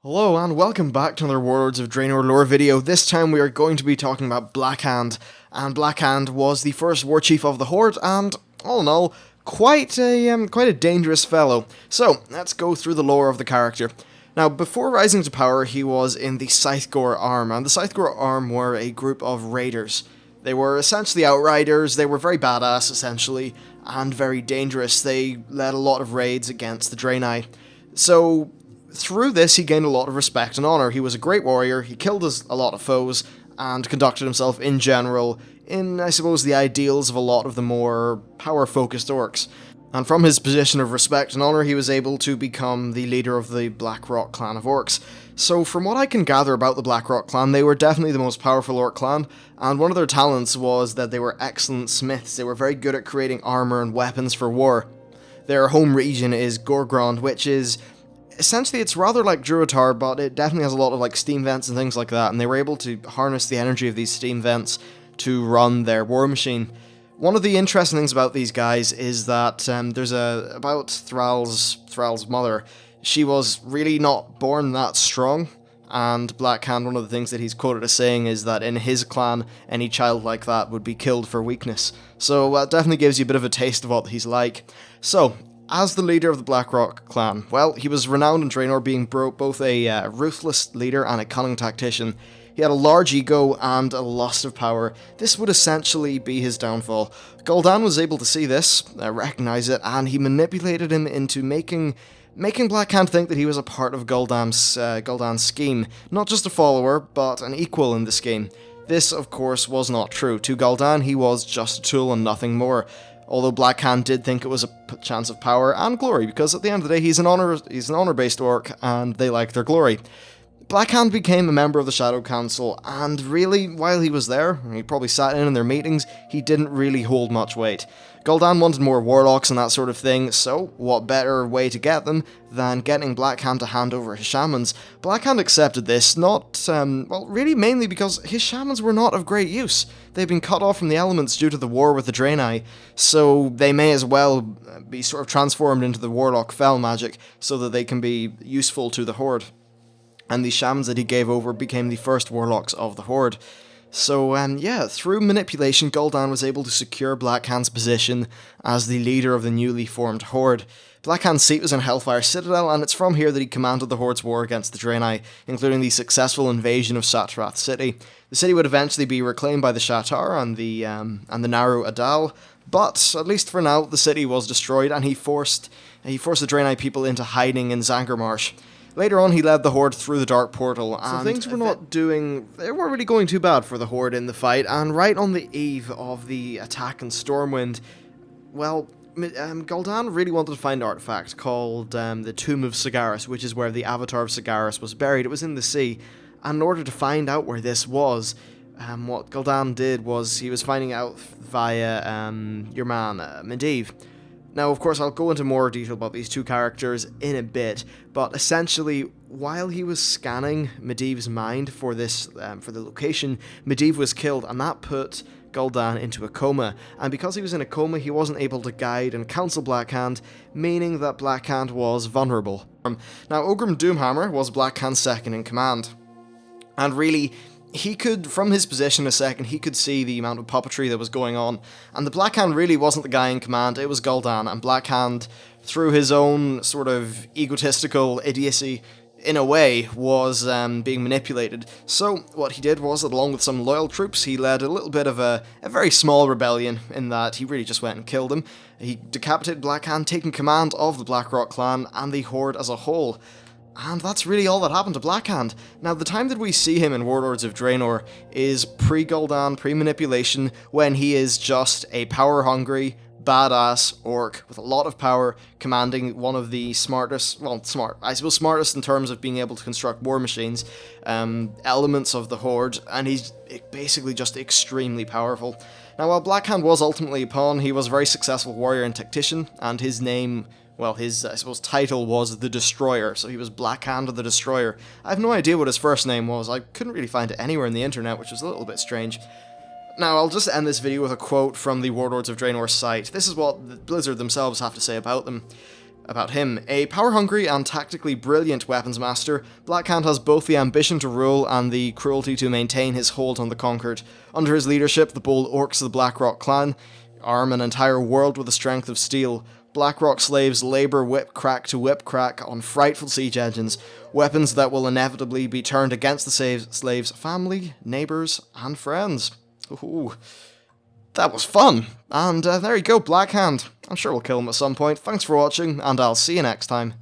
Hello and welcome back to another Warlords of Draenor lore video. This time we are going to be talking about Blackhand, and Blackhand was the first war chief of the Horde, and all in all, quite a dangerous fellow. So let's go through the lore of the character. Now, before rising to power, he was in the Scythegore Arm, and the Scythegore Arm were a group of raiders. They were essentially outriders. They were very badass, essentially, and very dangerous. They led a lot of raids against the Draenei. So through this, he gained a lot of respect and honor. He was a great warrior, he killed a lot of foes, and conducted himself in general in, I suppose, the ideals of a lot of the more power-focused orcs. And from his position of respect and honor, he was able to become the leader of the Blackrock clan of orcs. So from what I can gather about the Blackrock clan, they were definitely the most powerful orc clan, and one of their talents was that they were excellent smiths. They were very good at creating armor and weapons for war. Their home region is Gul'dan, which is essentially, it's rather like Druidtar, but it definitely has a lot of like steam vents and things like that, and they were able to harness the energy of these steam vents to run their war machine. One of the interesting things about these guys is that there's about Thrall's mother. She was really not born that strong, and Blackhand, one of the things that he's quoted as saying is that in his clan, any child like that would be killed for weakness. So that definitely gives you a bit of a taste of what he's like. So, as the leader of the Blackrock clan, well, he was renowned in Draenor being both a ruthless leader and a cunning tactician. He had a large ego and a lust of power. This would essentially be his downfall. Gul'dan was able to see this, recognize it, and he manipulated him into making Blackhand think that he was a part of Gul'dan's scheme. Not just a follower, but an equal in the scheme. This, of course, was not true. To Gul'dan, he was just a tool and nothing more. Although Blackhand did think it was a chance of power and glory, because at the end of the day, he's an honor-based orc, and they like their glory. Blackhand became a member of the Shadow Council, and really, while he was there, he probably sat in their meetings, he didn't really hold much weight. Gul'dan wanted more warlocks and that sort of thing, so what better way to get them than getting Blackhand to hand over his shamans? Blackhand accepted this, really mainly because his shamans were not of great use. They'd been cut off from the elements due to the war with the Draenei, so they may as well be sort of transformed into the warlock fel magic so that they can be useful to the Horde. And the shamans that he gave over became the first warlocks of the Horde. So, through manipulation, Gul'dan was able to secure Blackhand's position as the leader of the newly formed Horde. Blackhand's seat was in Hellfire Citadel, and it's from here that he commanded the Horde's war against the Draenei, including the successful invasion of Satrath City. The city would eventually be reclaimed by the Shatar and the Naru Adal, but at least for now, the city was destroyed, and he forced the Draenei people into hiding in Zangarmarsh. Later on, he led the Horde through the Dark Portal, and so things they weren't really going too bad for the Horde in the fight, and right on the eve of the attack in Stormwind, well, Gul'dan really wanted to find an artifact called the Tomb of Sagaris, which is where the Avatar of Sagaris was buried. It was in the sea, and in order to find out where this was, what Gul'dan did was he was finding out via your man, Medivh. Now, of course, I'll go into more detail about these two characters in a bit, but essentially, while he was scanning Medivh's mind for this, for the location, Medivh was killed, and that put Gul'dan into a coma, and because he was in a coma, he wasn't able to guide and counsel Blackhand, meaning that Blackhand was vulnerable. Now, Ogrim Doomhammer was Blackhand's second in command, and really, he could, from his position he could see the amount of puppetry that was going on, and the Blackhand really wasn't the guy in command, it was Gul'dan, and Blackhand, through his own sort of egotistical idiocy, in a way, was being manipulated. So, what he did was that along with some loyal troops, he led a little bit of a very small rebellion, in that he really just went and killed him. He decapitated Blackhand, taking command of the Blackrock clan, and the Horde as a whole. And that's really all that happened to Blackhand. Now, the time that we see him in Warlords of Draenor is pre-Gul'dan, pre-manipulation, when he is just a power-hungry, badass orc with a lot of power, commanding one of the smartest in terms of being able to construct war machines, elements of the Horde, and he's basically just extremely powerful. Now, while Blackhand was ultimately a pawn, he was a very successful warrior and tactician, and his name, well, his, title was the Destroyer, so he was Blackhand the Destroyer. I have no idea what his first name was. I couldn't really find it anywhere in the internet, which was a little bit strange. Now, I'll just end this video with a quote from the Warlords of Draenor site. This is what Blizzard themselves have to say about them. About him, a power-hungry and tactically brilliant weapons master, Blackhand has both the ambition to rule and the cruelty to maintain his hold on the conquered. Under his leadership, the bold orcs of the Blackrock clan arm an entire world with the strength of steel. Blackrock slaves labour whip crack to whip crack on frightful siege engines, weapons that will inevitably be turned against the slaves' family, neighbours, and friends. Ooh. That was fun, and there you go, Blackhand. I'm sure we'll kill him at some point. Thanks for watching, and I'll see you next time.